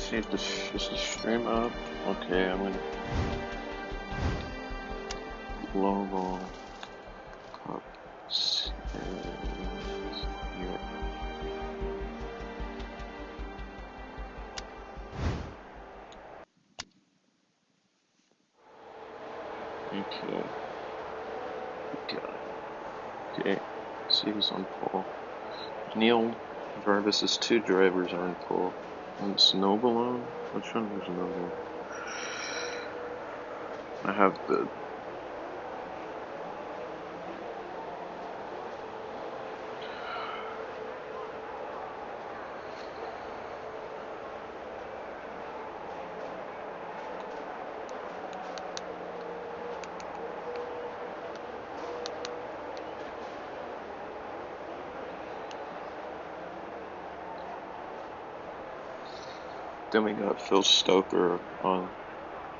see if is the stream up. Okay, I'm gonna global cup series here. Okay, got it. Okay, see who's on pole. Neil Jarvis's two drivers are in pole. And Snowballoon? Which one is Snowballoon? I have the Then we got Phil Stoker on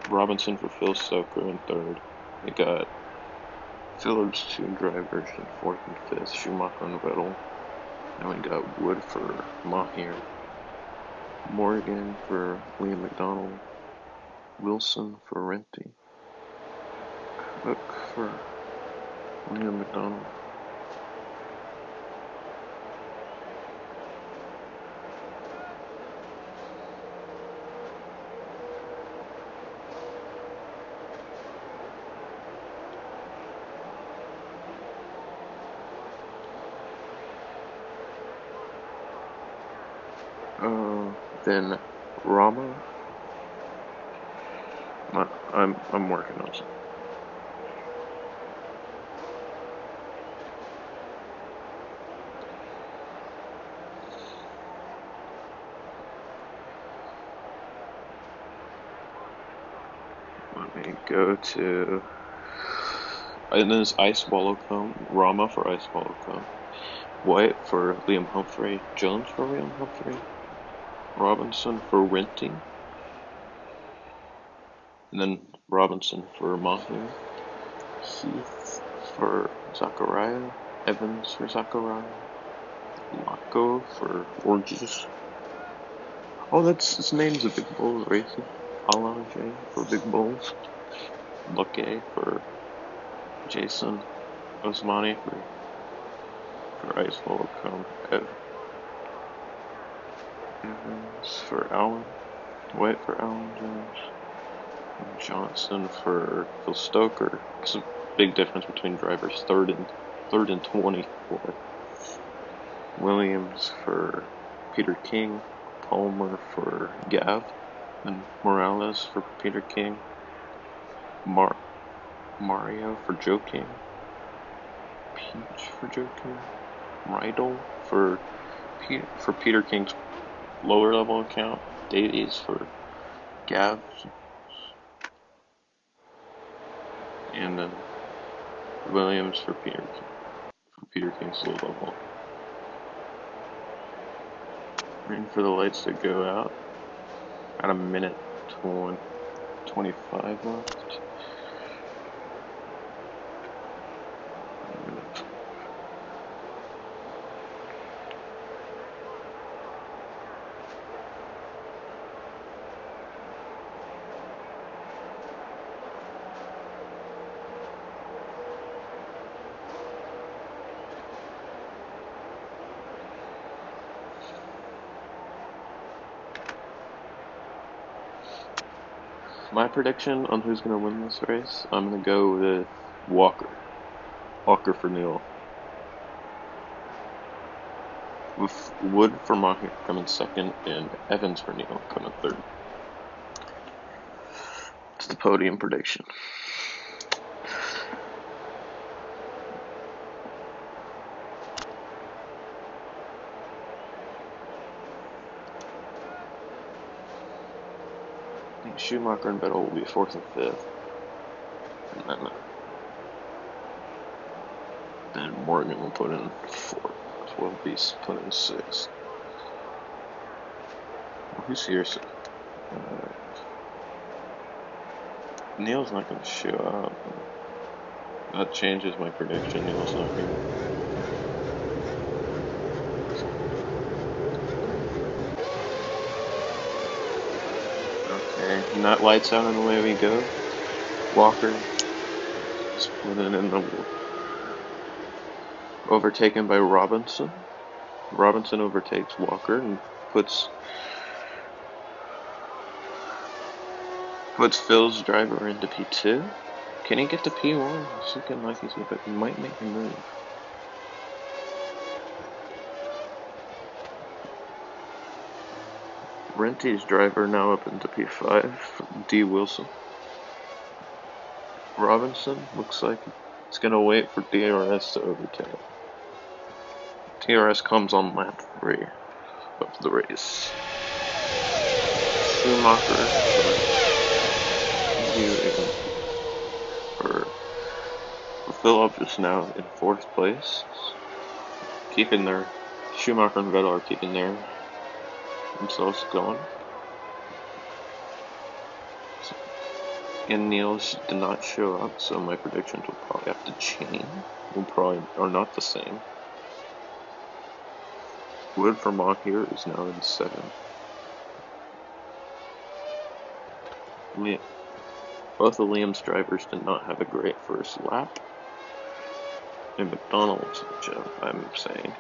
Robinson for Phil Stoker in third. We got Phillips two drivers in fourth and fifth, Schumacher and Vettel. Then we got Wood for Mahir, Morgan for Liam McDonald, Wilson for Renty, Cook for Liam McDonald. Then Rama. I'm working on something. Let me go to. And then it's Ice Wallow Cone, Rama for Ice Wallow Cone, White for Liam Humphrey, Jones for Liam Humphrey, Robinson for Renty, and then Robinson for Mahir, Heath for Zachariah, Evans for Zachariah, Laco for Orgies. Oh, that's his name's a Big Bulls Racing. Alan J for Big Bulls. Luque for Jason. Osmani for Ice Wallow Cone. Evans for Allen. White for Alan Jones. Johnson for Phil Stoker. It's a big difference between drivers. Third and 24. Williams for Peter King. Palmer for Gav. And Morales for Peter King. Mario for Joe King. Peach for Joe King. Rydell for Peter King's lower level account. Davies for Gav. And then Williams for Peter King's low level. Waiting for the lights to go out. Got a minute 25 left. A minute. My prediction on who's going to win this race, I'm going to go with Walker. Walker for Neil. With Wood for Mahir coming second and Evans for Neil coming third. It's the podium prediction. I think Schumacher and Vettel will be fourth and fifth. And then Morgan will put in fourth. Will be put in sixth. Well, who's here? Neil's not going to show up. That changes my prediction. Neil's not here. Okay, and that lights out and away we go. Walker splitting in the overtaken by Robinson. Robinson overtakes Walker and puts Phil's driver into P2. Can he get to P1? It's looking like he might make a move. Renty's driver now up into P5, D. Wilson. Robinson looks like he's going to wait for DRS to overtake. DRS comes on lap 3 of the race. Schumacher for Phillips is now in 4th place. Keeping their Schumacher and Vettel are keeping themselves going. And Niels did not show up, so my predictions will probably have to change. Will probably are not the same. Wood for Mahir is now in 7th. Both of Liam's drivers did not have a great first lap. And McDonald's, which I'm saying.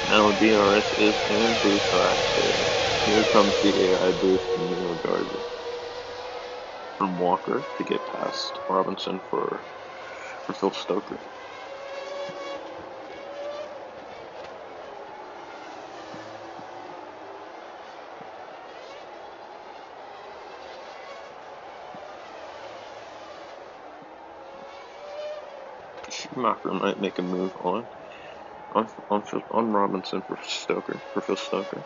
Now DRS is in boost active. Here comes the AI boost from Neil Garvey. From Walker to get past Robinson for Phil Stoker. Schumacher might make a move on Robinson for Phil Stoker.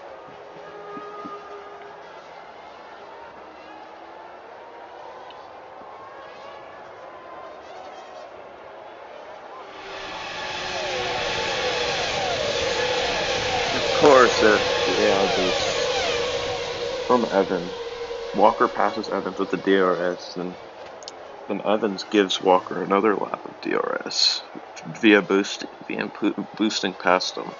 Of course, the AI boost from Evan. Walker passes Evans with the DRS, and then Evans gives Walker another lap of DRS via boosting past him.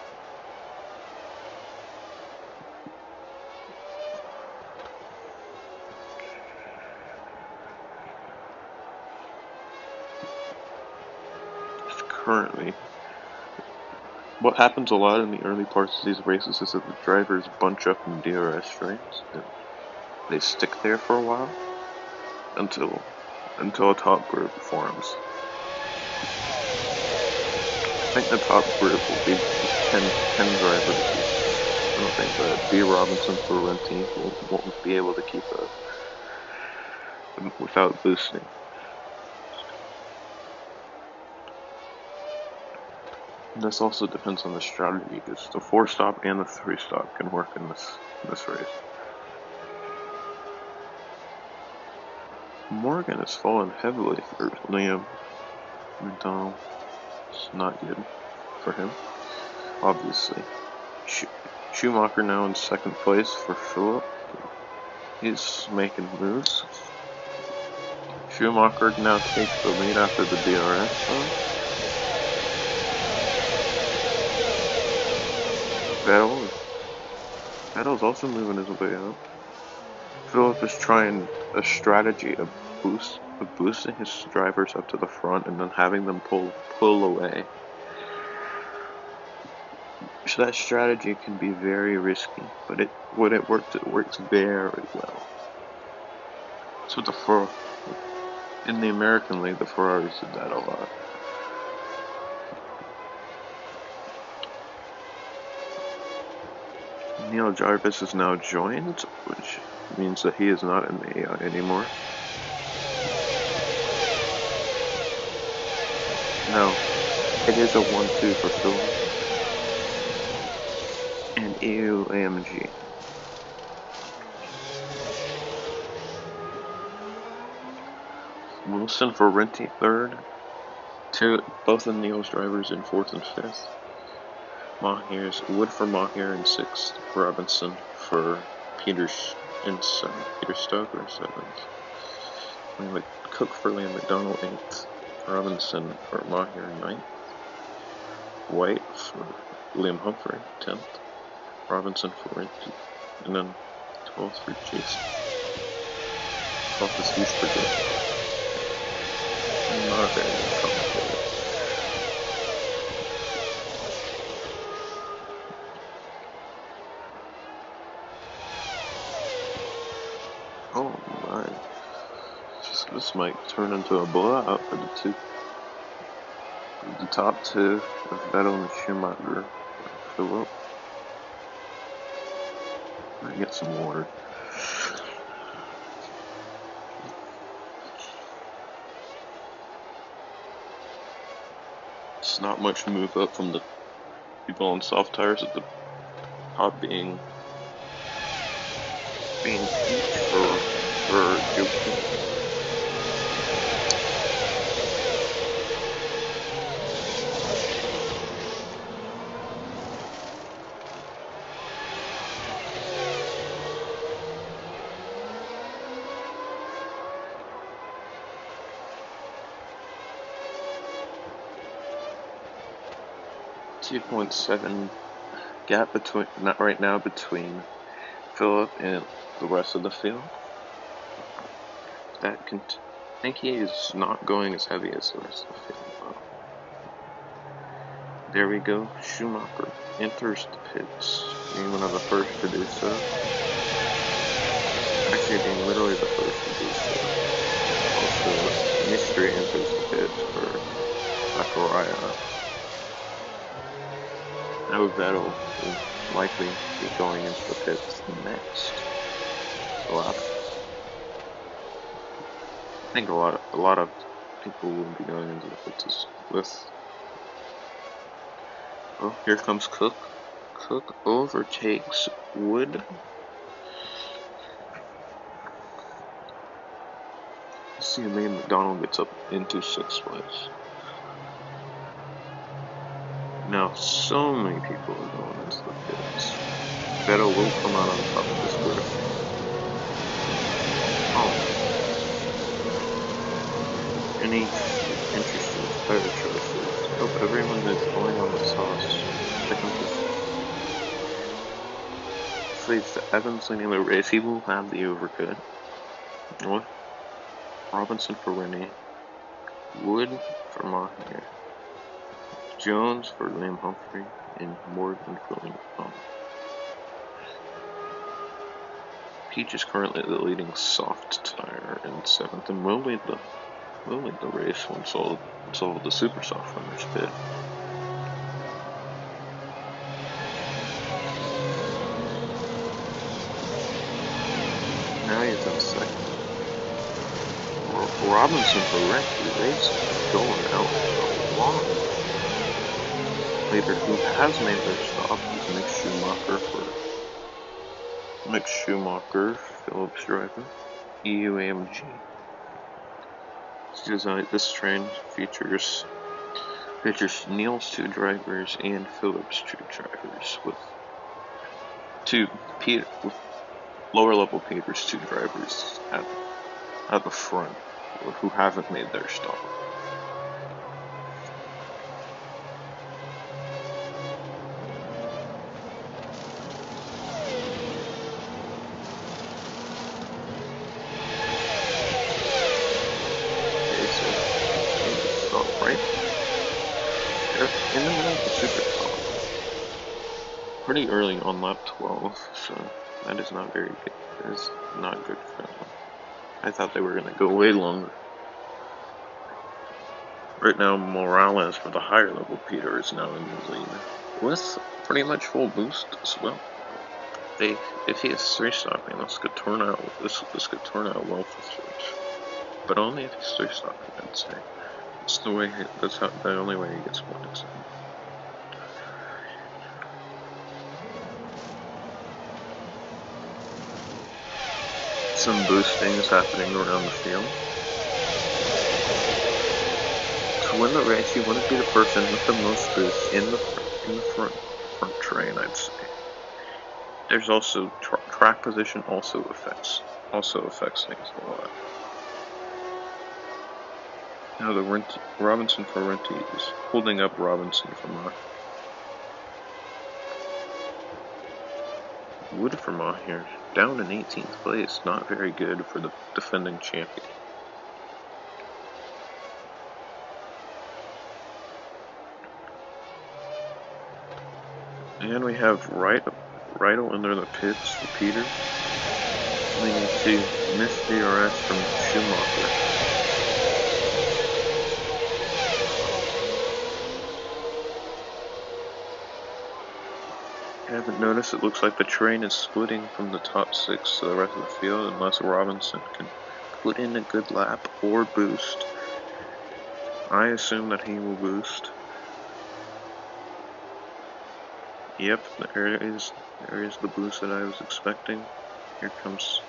Currently, what happens a lot in the early parts of these races is that the drivers bunch up in DRS frames and they stick there for a while until a top group forms. I think the top group will be 10 drivers. I don't think that B. Robinson for Renty won't be able to keep up without boosting. And this also depends on the strategy, because the 4-stop and the 3-stop can work in this race. Morgan has fallen heavily for Liam McDonald. It's not good for him, obviously. Schumacher now in 2nd place for Phillip. He's making moves. Schumacher now takes the lead after the DRS zone. Vettel's also moving his way up. Phillip is trying a strategy of boosting his drivers up to the front and then having them pull away. So that strategy can be very risky, but when it works very well. So in the American League, the Ferraris did that a lot. Neil Jarvis is now joined, which means that he is not in the AI anymore. No, it is a 1-2 for Phil and EU AMG. Wilson for Renty 3rd. Both of Neil's drivers in 4th and 5th. Wood for Mahir in 6th. Robinson for Peter Stoker 7th. Cook for Liam McDonald 8th. Robinson for Mahir 9th. White for Liam Humphrey 10th. Robinson for Renty and then 12 for Chase. Off this huge project. Not very complicated. Oh my. This might turn into a blowout for the top two of Vettel and Schumacher. Philip. I'm gonna get some water. It's not much move up from the people on soft tires at the top being peach for Yuki. 2.7 gap between, not right now, between Philip and the rest of the field. I think he is not going as heavy as the rest of the field, though. There we go. Schumacher enters the pits, being one of the first to do so. Actually, being literally the first to do so. Also, Mystery enters the pits for Zachariah. Now Vettel will likely be going into the pits next. So I think a lot of people will be going into the pits with. Oh, here comes Cook. Cook overtakes Wood. See, Liam McDonald gets up into 6th place. Now, so many people are going into the pits. Vettel will come out on top of this group. Oh. Any interesting tire choices? Nope, everyone is going on the sauce. Leads to Evans leading the race. He will have the overcut. What? Robinson for Winnie. Wood for Maher. Jones for Liam Humphrey. And Morgan for Liam McDonald. Peach is currently the leading soft tire in 7th and will lead the race once all the super soft runners pit. Now he's in 2nd. Robinson for Recce Racing going out a lot. Leader who has made their stop is Mick Schumacher, Phillips driver, EUAMG. This train features Neil's 2 drivers and Phillips 2 drivers with lower level Peter's 2 drivers at the front who haven't made their stop. In the middle of the super top. Pretty early on lap 12, so that is not very good. That is not good for them. I thought they were going to go way longer. Right now, Morales for the higher level Peter is now in the lead with pretty much full boost as well. If he is 3-stopping, this could turn out well for Switch. But only if he's 3-stopping, I'd say. That's the only way he gets points. Some boosting is happening around the field. To win the race, you want to be the person with the most boost in the front train, I'd say. There's also track position also affects things a lot. Now the Robinson for Renty is holding up Robinson for Mach. Wood for Maher, down in 18th place, not very good for the defending champion. And we have Riedel under the pits for Peter, leading to missed DRS from Schumacher. I haven't noticed, it looks like the train is splitting from the top 6 to the rest of the field unless Robinson can put in a good lap or boost. I assume that he will boost. Yep, there is the boost that I was expecting. Here comes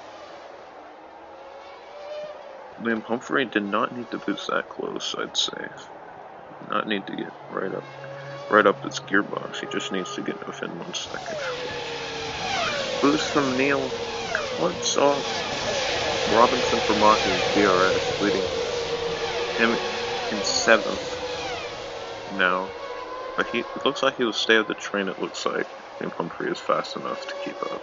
Liam Humphrey. Did not need to boost that close, I'd say. Not need to get right up its gearbox. He just needs to get within 1 second. Boost from Neil cuts off Robinson for Maher's DRS, leading him in 7th now. But it looks like he will stay at the train. It looks like Liam Humphrey is fast enough to keep up.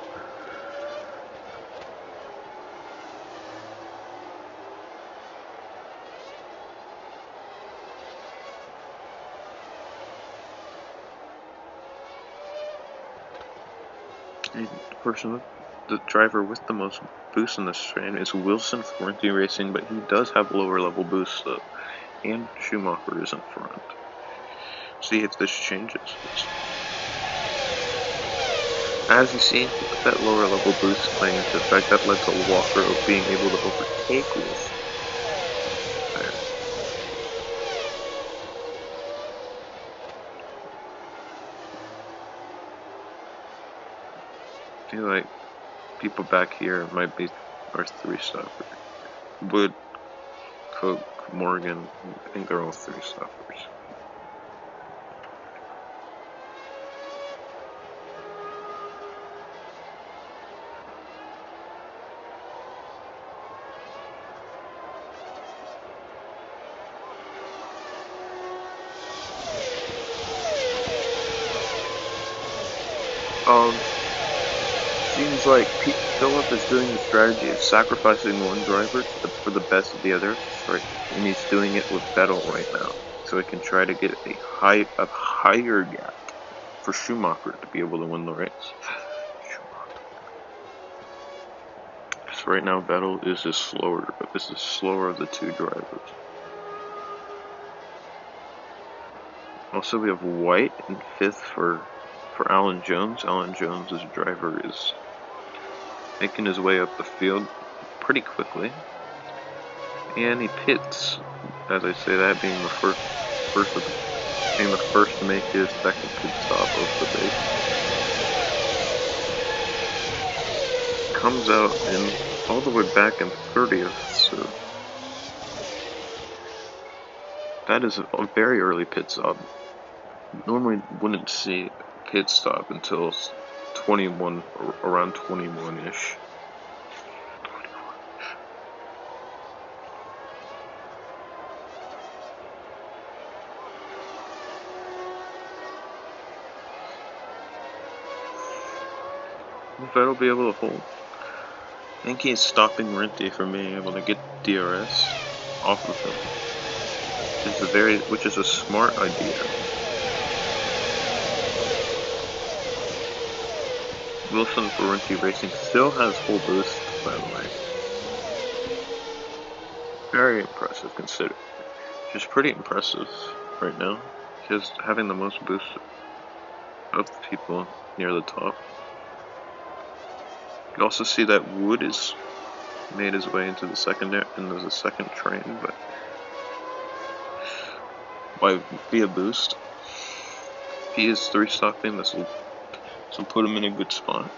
The driver with the most boost in this train is Wilson Ferranti Racing, but he does have lower level boosts though, and Schumacher is in front. See if this changes. As you see, with that lower level boost playing into effect, that led to Walker being able to overtake Wilson. I feel like people back here might be our 3-stopper. Wood, Coke, Morgan, I think they're all 3-stoppers. Seems like Philip is doing the strategy of sacrificing one driver for the best of the other, right? And he's doing it with Vettel right now, so he can try to get a higher gap for Schumacher to be able to win the race. So right now Vettel is the slower of the 2 drivers. Also, we have White in 5th for Alan Jones. Alan Jones' driver is making his way up the field pretty quickly. And he pits, as I say that, being the first to make his second pit stop of the day. Comes out in all the way back in 30th, so that is a very early pit stop. Normally wouldn't see a pit stop until 21, or around 21-ish. Will Vettel be able to hold? I think he's stopping Rinty from being able to get DRS off of him, which is a smart idea. Wilson Ferranti Racing still has full boost, by the way. Very impressive, considered. Just pretty impressive right now. Just having the most boost of the people near the top. You can also see that Wood has made his way into the second train, but via boost. He is 3-stopping. This will put him in a good spot.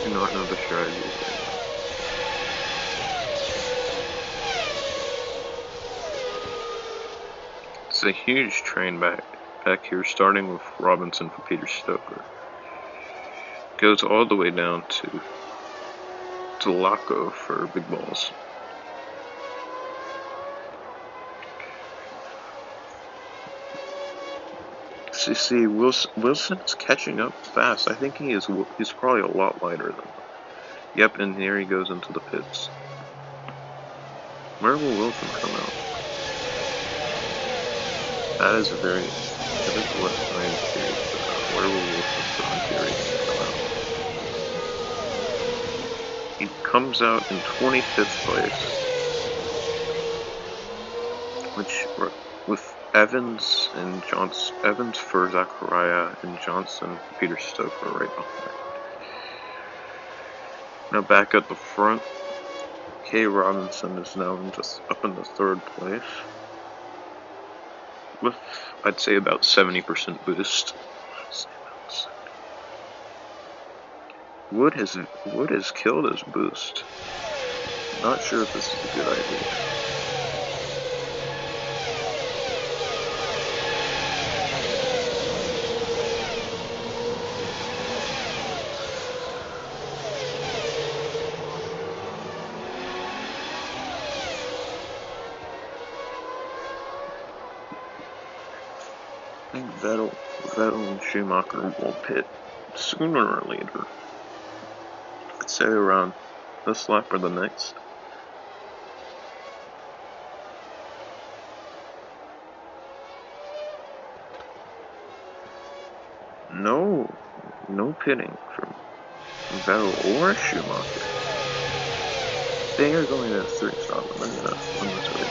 Do not know the strategy. It's a huge train back here, starting with Robinson for Peter Stoker. Goes all the way down to Laco for Big Balls. you see, Wilson's catching up fast. I think he's probably a lot lighter than that. Yep, and here he goes into the pits. Where will Wilson come out? That is what I am curious about. Where will Wilson come out? He comes out in 25th place, which with Evans and Johnson, Evans for Zachariah and Johnson, Peter Stoker right behind. Now back at the front, K. Robinson is now up in the 3rd place with, I'd say, about 70% boost. Wood has killed his boost. Not sure if this is a good idea. I think Vettel and Schumacher will pit sooner or later. I'd say around this lap or the next. No pitting from Vettel or Schumacher. They are going to 3 stop when this race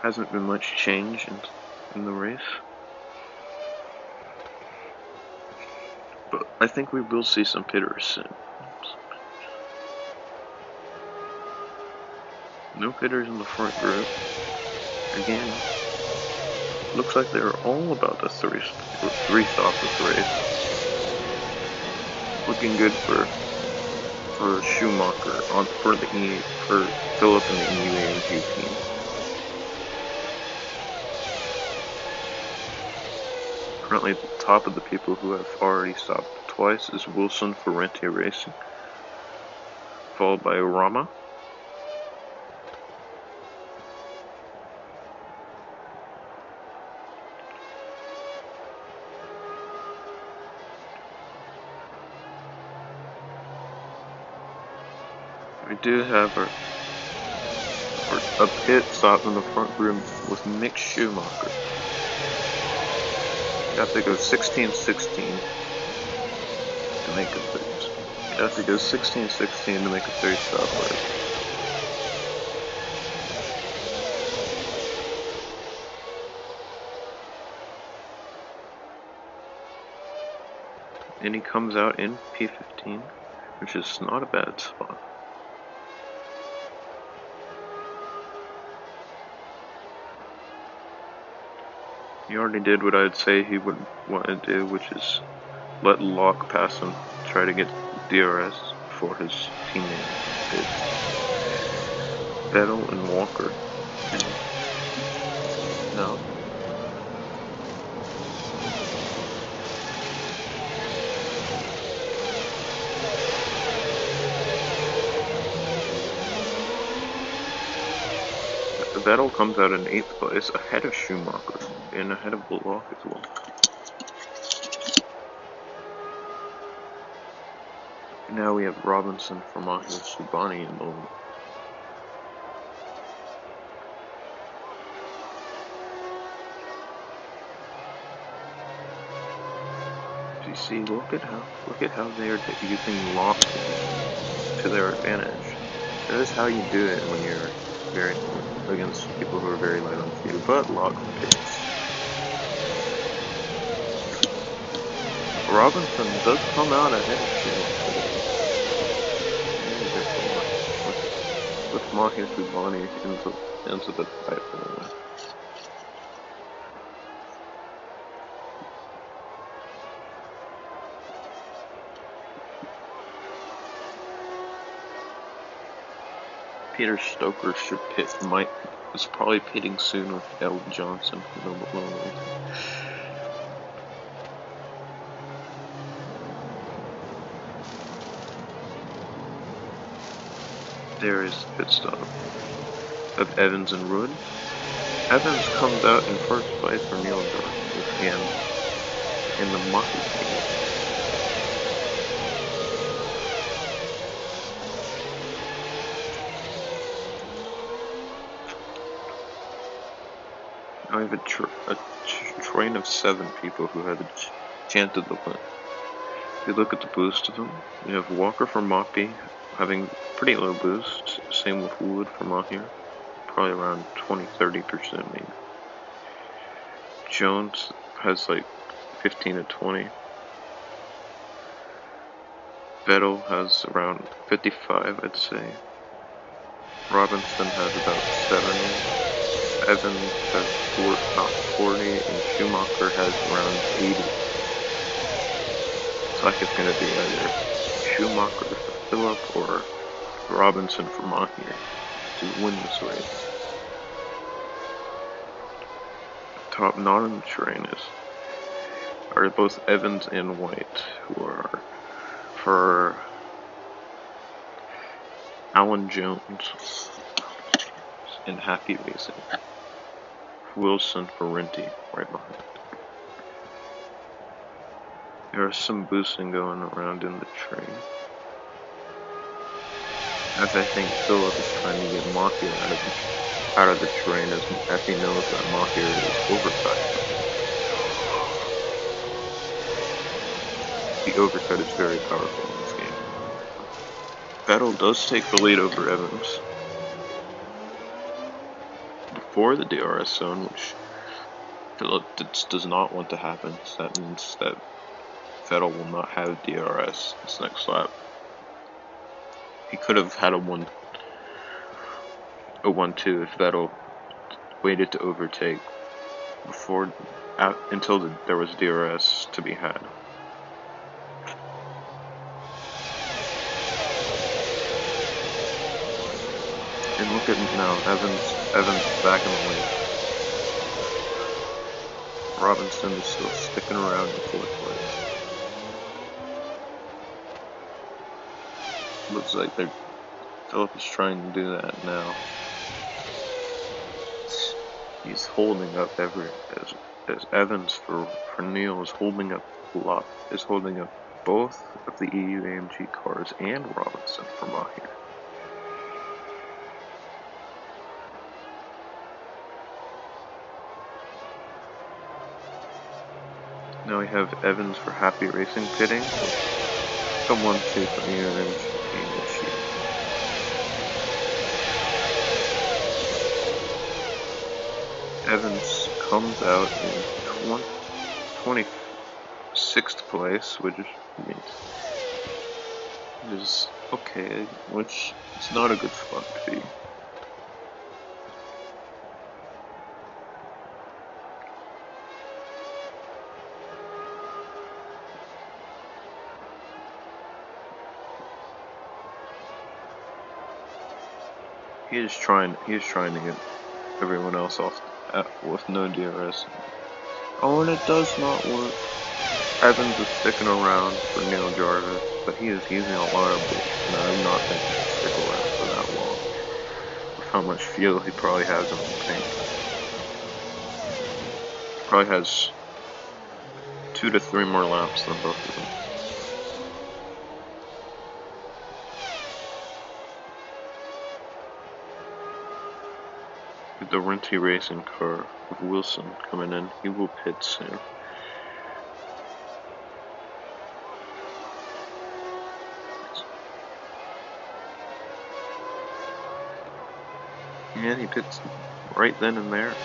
hasn't been much change in the race. But I think we will see some pitters soon. No pitters in the front group. Again, looks like they're all about the 3 stop this race. Looking good for Schumacher for Philip and the EUAMG team. Currently at the top of the people who have already stopped twice is Wilson for Rentier Racing, followed by Rama. We do have a pit stop in the front room with Mick Schumacher. You have to go 16-16 to make a 30. You have to go 16-16 to make a 30 stop race. And he comes out in P15, which is not a bad spot. He already did what I'd say he would want to do, which is let Locke pass him, try to get DRS before his teammate did. Vettel and Walker. No. Vettel comes out in 8th place, ahead of Schumacher, and ahead of Locke as well. Now we have Robinson for Mahia Subani in the lead. You see, look at how they are using Locke to their advantage. That is how you do it when you're against people who are very light on fuel, but Locke pits. Robinson does come out ahead of Schumacher. With Mahia Subani into the pipeline. Peter Stoker should pit. Is probably pitting soon with L. Johnson from Illinois. There is the pit stop of Evans and Rudd. Evans comes out in first place for Neil Jarvis and in the Maki team. I have a train of 7 people who have a chance of the win. If you look at the boost of them, you have Walker for Maki having pretty low boost, same with Wood for Mahir, probably around 20-30% maybe. Jones has like 15 to 20. Vettel has around 55, I'd say. Robinson has about 70. Evans has about 40, and Schumacher has around 80. It's like it's going to be either Schumacher for Phillip or Robinson for Mahir to win this race. Top not on the train are both Evans and White, who are for Alan Jones and Happy Racing. Wilson for Renty right behind. There is some boosting going around in the train, as I think Phillip is trying to get Mahir out of the train as he knows that Mahir is overcut. The overcut is very powerful in this game. Vettel does take the lead over Evans before the DRS zone, which Phillip does not want to happen. So that means that Vettel will not have DRS this next lap. He could have had a 1-2 if Vettel waited to overtake until there was DRS to be had. And look at now, Evans back in the lead. Robinson is still sticking around in 4th place. Looks like Phillip is trying to do that now. He's holding up as Evans for Neil is holding up both of the EU AMG cars and Robinson for Mahir. Now we have Evans for Happy Racing pitting. Someone take the EU AMG. Evans comes out in 26th place, which is okay, which is not a good spot to be. He is trying to get everyone else off with no DRS. Oh, and it does not work. Evans is sticking around for Neil Jarvis, but he is using a lot of boost, and I'm not thinking he'll stick around for that long. With how much fuel he probably has in the tank. Probably has 2 to 3 more laps than both of them. With the Renty Racing car of Wilson coming in, he will pit soon. Yeah, he pits right then and there.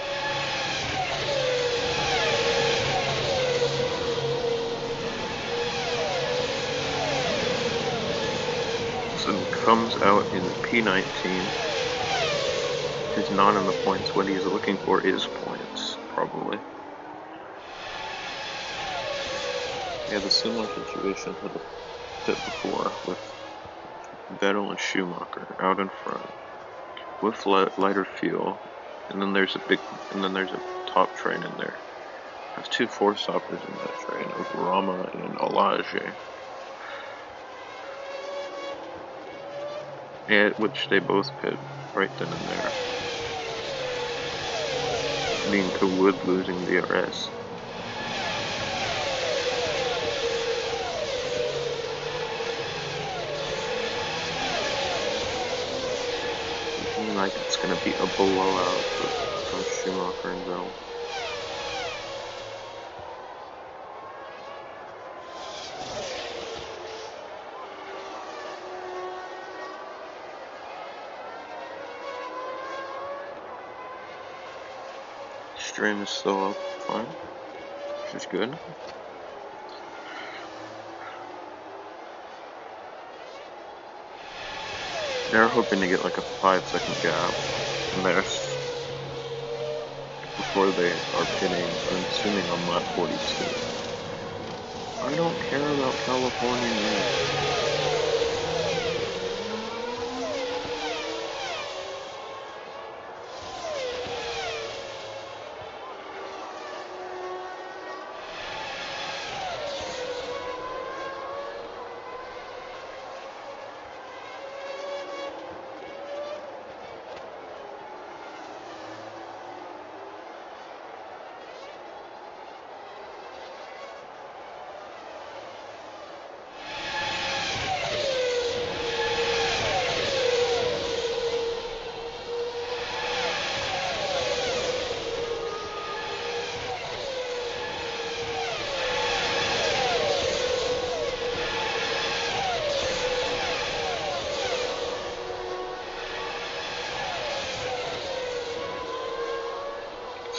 Wilson comes out in the P19. He's not in the points. What he's looking for is points, probably. He had a similar situation to the pit before with Vettel and Schumacher out in front. with lighter fuel, and then there's a top train in there. I have two four stoppers in that train of Rama and Alage, which they both pit right then and there, leading to Wood losing DRS. Looking like it's going to be a blowout from Schumacher and Vettel. Stream is still up fine, which is good. They're hoping to get like a 5-second gap in there before they are pitting, I'm assuming on lap 42. I don't care about California yet.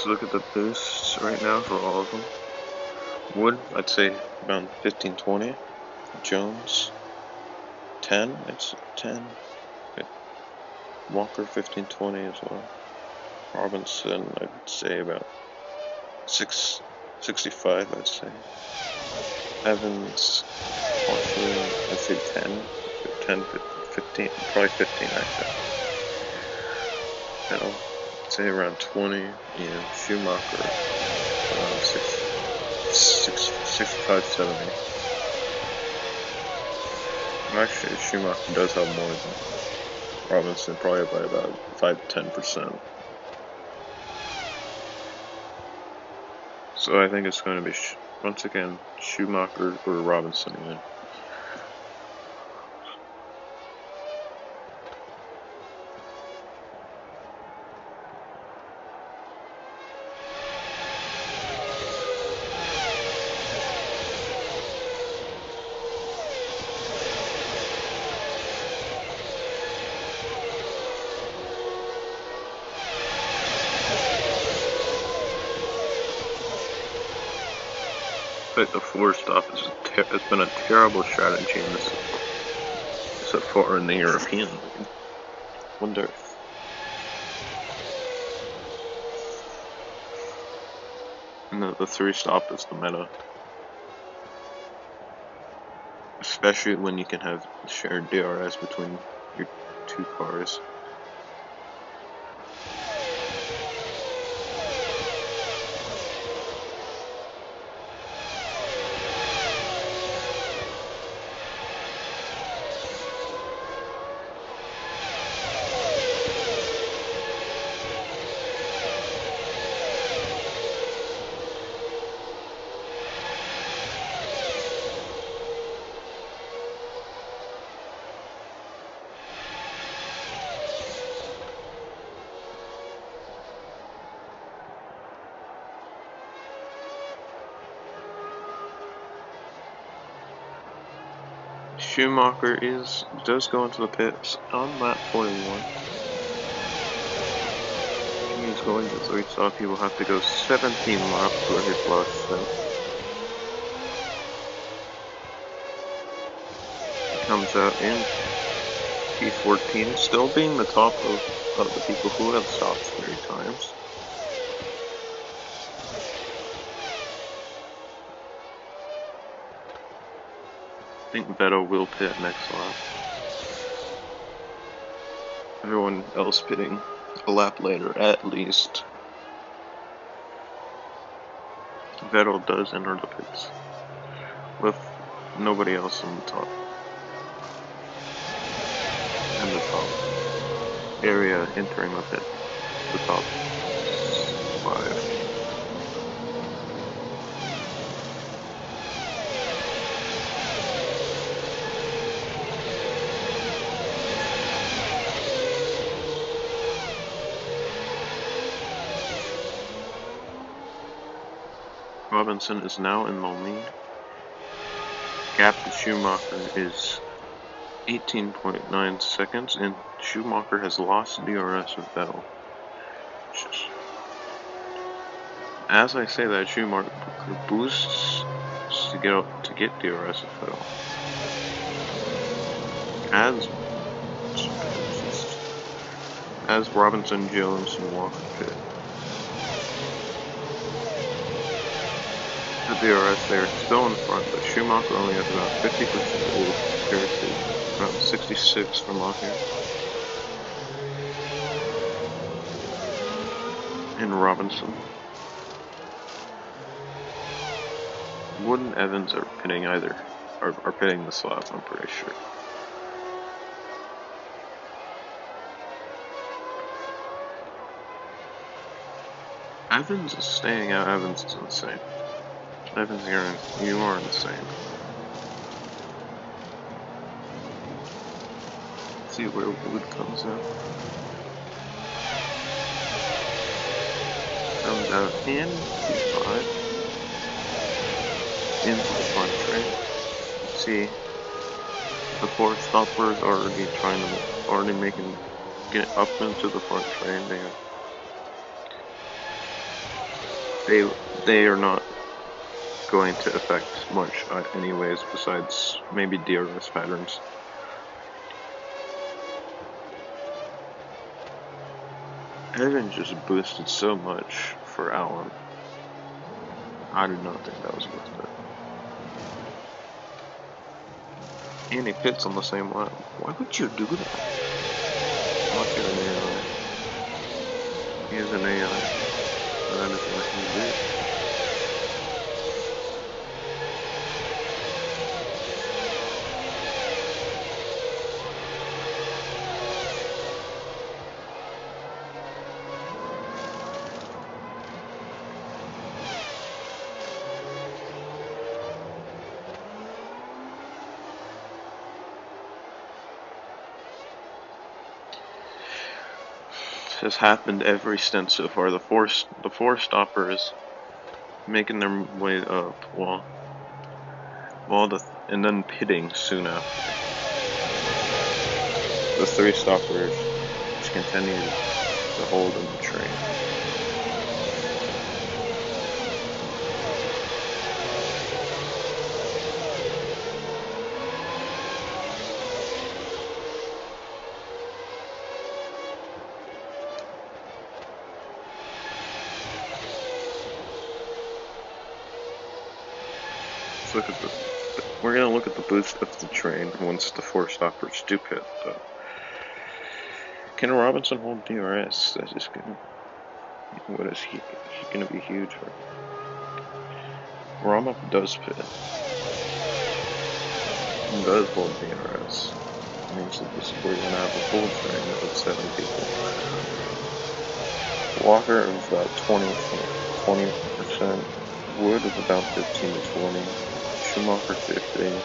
Let's look at the boosts right now for all of them. Wood, I'd say around 15-20. Jones, 10. It's 10. Walker, 15-20 as well. Robinson, I'd say about 65, I'd say. Evans, also, I'd say 10, 15, probably 15 actually. Vettel, I'd say around 20. Schumacher, around 65, 70. Actually, Schumacher does have more than Robinson, probably by about 5-10%. So I think it's going to be, once again, Schumacher or Robinson again. But the floor stop has been a terrible strategy in this so far in the European League. Wonder if the 3-stop is the meta. Especially when you can have shared DRS between your two cars. Schumacher does go into the pits on lap 41. He's going to 3-stop. He will have to go 17 laps for his last stint. He comes out in P14, still being the top of the people who have stopped 3 times. I think Vettel will pit next lap. everyone else pitting a lap later at least. Vettel does enter the pits with nobody else in the top area entering the pit, the top 5. Robinson is now in the lead. Gap to Schumacher is 18.9 seconds, and Schumacher has lost DRS with Vettel. As I say that, Schumacher boosts to get DRS with Vettel. As Robinson, Jones, and Walker pit. The DRS, they are still in front, but Schumacher only has about 50% lead compared to around 66 from Mahir. And Robinson. Wood and Evans are pitting are pitting this lap, I'm pretty sure. Evans is staying out. Evans is insane. Evans, you are insane. Let's see where Wood comes out. Comes out in P5. Into the front train. See, the 4 stoppers already get up into the front train. They are not going to affect much anyways, besides maybe DRS patterns. Evans just boosted so much for Allen. I did not think that was worth it. And he pits on the same lap. Why would you do that? Not an AI. He is an AI. That is what he did. Has happened every stint so far. The four stoppers making their way up and then pitting soon after. The 3 stoppers just continue to hold in the train. We're gonna look at the boost of the train once the 4 stoppers do pit, though. Can Robinson hold DRS? That's just gonna. What is he gonna be huge for? Rama does pit. He does hold DRS. It means that this is where you're gonna have a full train with 7 people. Walker is about 20%. Wood is about 15 to 20. Schumacher 50,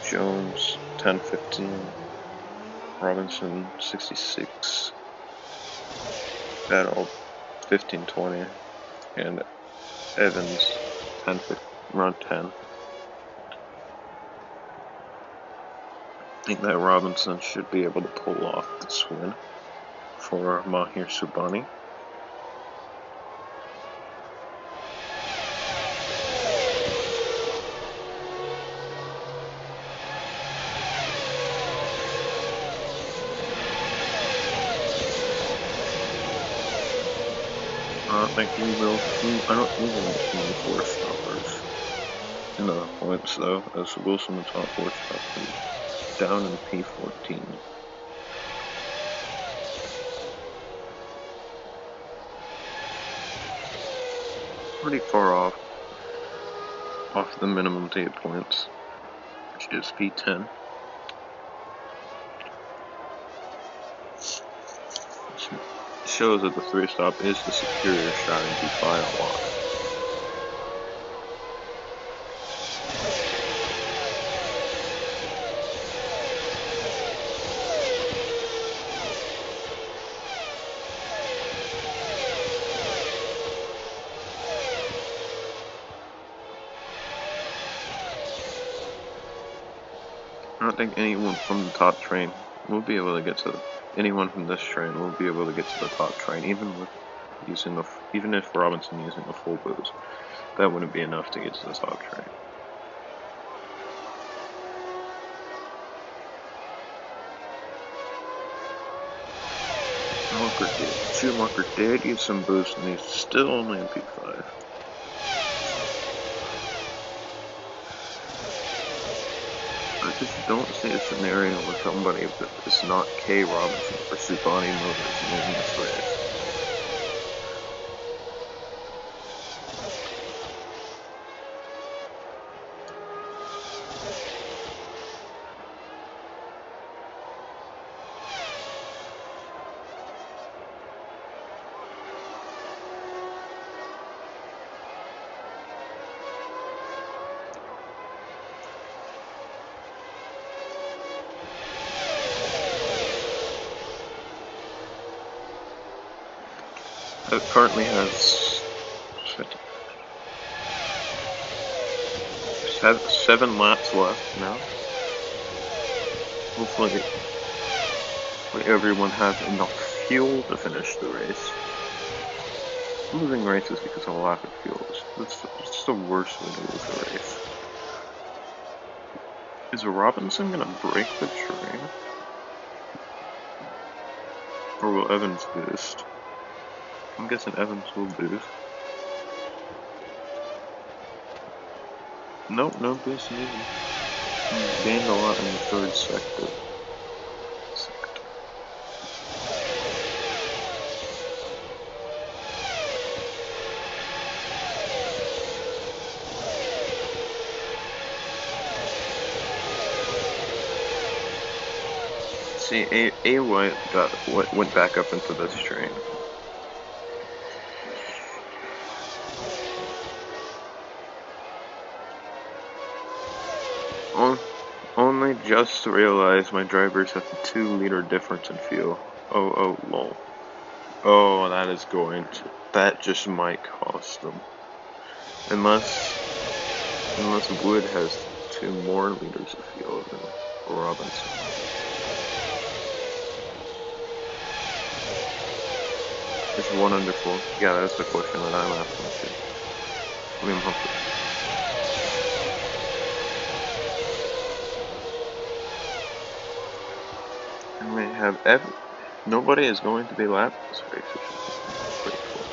Jones 10-15, Robinson 66, Vettel 15-20, and Evans 10-15, around 10. I think that Robinson should be able to pull off this win for Mahir Subhani. I think we will. I don't even see 4 stoppers in the points though, as Wilson the top 4 stoppers down in P14. pretty far off the minimum data points, which is P10. Shows that the 3-stop is the superior strategy by a lot. I don't think anyone from the top train will be able to get to anyone from this train will be able to get to the top train, even if Robinson using a full boost. That wouldn't be enough to get to the top train. Schumacher did use some boost, and he's still only in P5. I just don't see a scenario where somebody that is not K. Robinson or Subani Motors in this race. It currently has 7 laps left now. Hopefully everyone has enough fuel to finish the race. Losing races because of a lack of fuel it's the worst way to lose a race. Is Robinson gonna break the train? Or will Evans boost? I'm guessing Evans will boost. Nope, no boost needed. He gained a lot in the 3rd sector. See, A White went back up into this train. Only just realized my drivers have a 2-liter difference in fuel. Oh, lol. Oh, that just might cost them. Unless Wood has 2 more liters of fuel than Robinson. It's 1 under 4. Yeah, that's the question that I'm asking too. William Humphrey. And we have nobody is going to be lapped this race, which is pretty cool.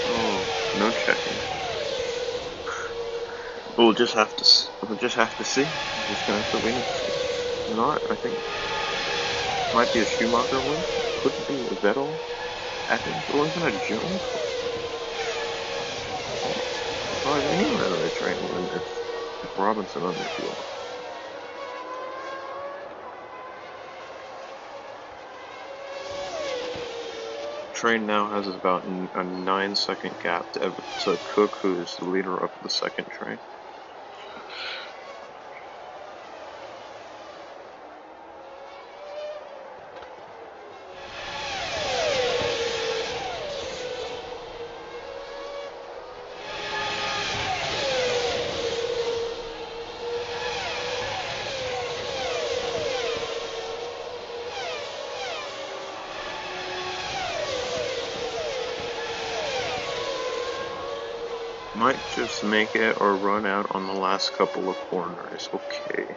Oh, no checking. We'll just have to see. We're just gonna have to wait and see. Not, I think, might be a Schumacher win. Could be a Vettel. Evans, or even a Jones. Well, anyone out of the train win if Robinson on the field. Train now has about a 9-second gap to Cook, who is the leader of the 2nd train. Might just make it or run out on the last couple of corners. Okay.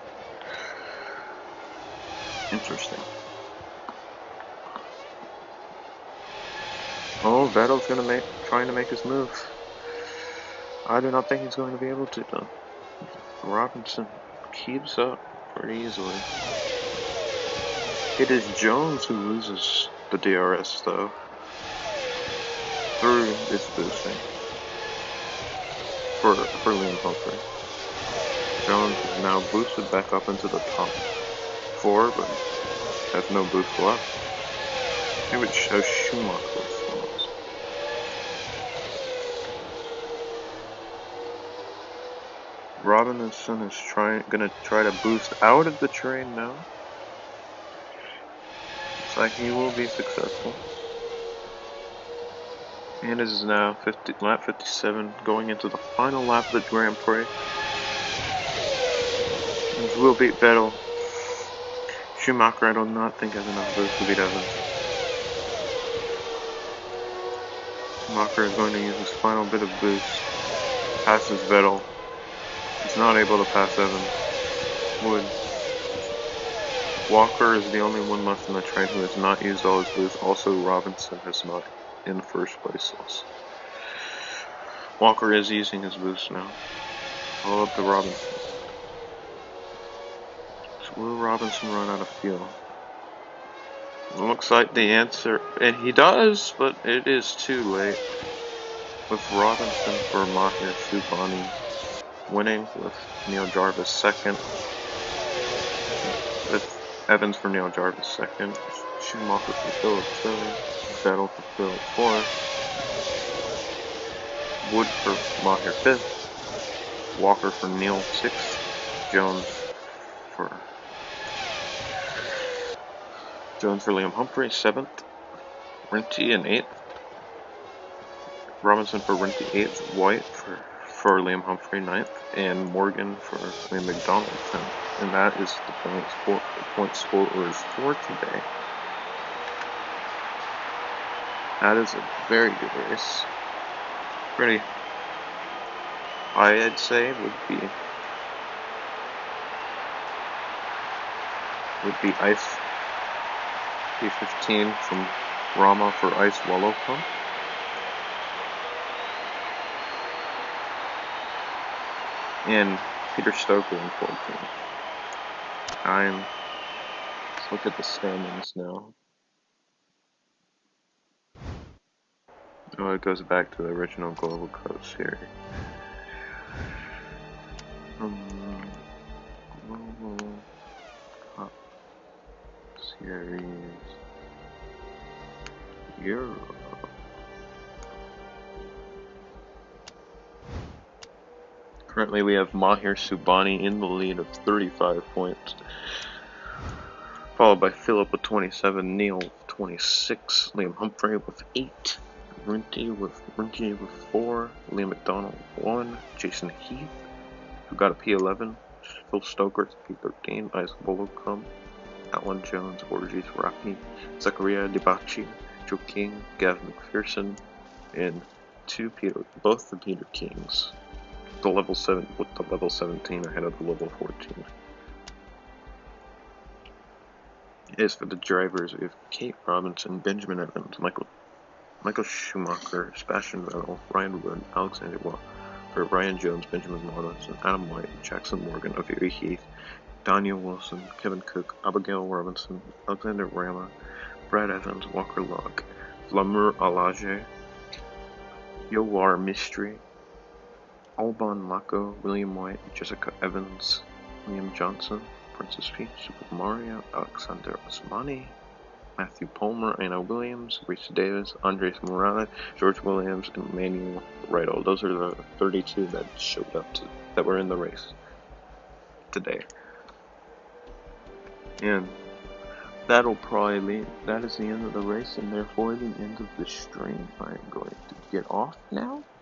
Interesting. Oh, Vettel's trying to make his move. I do not think he's going to be able to, though. Robinson keeps up pretty easily. It is Jones who loses the DRS, though, through this boosting for Liam Humphrey. Jones is now boosted back up into the top 4, but has no boost left. Maybe it shows Schumacher. Robinson is gonna try to boost out of the train now. Looks like he will be successful. And it is now lap 57, going into the final lap of the Grand Prix. And will beat Vettel. Schumacher, I do not think has enough boost to beat Evans. Schumacher is going to use his final bit of boost. Passes Vettel. He's not able to pass Evans. Wood. Walker is the only one left in the train who has not used all his boost. Also, Robinson has not in the first place lost. Walker is using his boost now. All up to Robinson. So will Robinson run out of fuel? It looks like the answer, and he does, but it is too late. With Robinson for Mahir Subhani winning, with Neil Jarvis second, with Evans for Neil Jarvis second, Schumacher for Philip third, Vettel for Philip fourth, Wood for Mahir fifth, Walker for Neil sixth, Jones for Liam Humphrey 7th, Rinty in 8th, Robinson for Rinty 8th, White for Liam Humphrey 9th, and Morgan for Liam McDonald 10th. And that is the point scorers for today. That is a very good race. Pretty, I'd say would be Ice P15 from Rama for Ice Wallow Pump. And Peter Stoker in 14. Let's look at the standings now. Oh, it goes back to the original Global Cup series. Global Cup series. Europe. Currently we have Mahir Subhani in the lead of 35 points. Followed by Philip with 27, Neil with 26, Liam Humphrey with 8, Rinty with 4, Liam McDonald with 1, Jason Heath, who got a P11, Phil Stoker P13, Isaac Bolocum, Alan Jones, Orgies Rafi, Zakaria Dibachi, Joe King, Gavin McPherson, and both the Peter Kings. The level 17 ahead of the level 14. As for the drivers, we have Kate Robinson, Benjamin Evans, Michael Schumacher, Sebastian Vettel, Ryan Wood, Alexander Walker, Ryan Jones, Benjamin Morrison, Adam White, Jackson Morgan, Aviri Heath, Daniel Wilson, Kevin Cook, Abigail Robinson, Alexander Rama, Brad Evans, Walker Locke, Vladimir Alage, Yowar Mystery, Alban Lacko, William White, Jessica Evans, William Johnson, Princess Peach, Super Mario, Alexander Osmani, Matthew Palmer, Anna Williams, Reese Davis, Andres Morales, George Williams, and Manuel Riddle. Those are the 32 that showed up that were in the race today. And that is the end of the race, and therefore the end of the stream. I am going to get off now.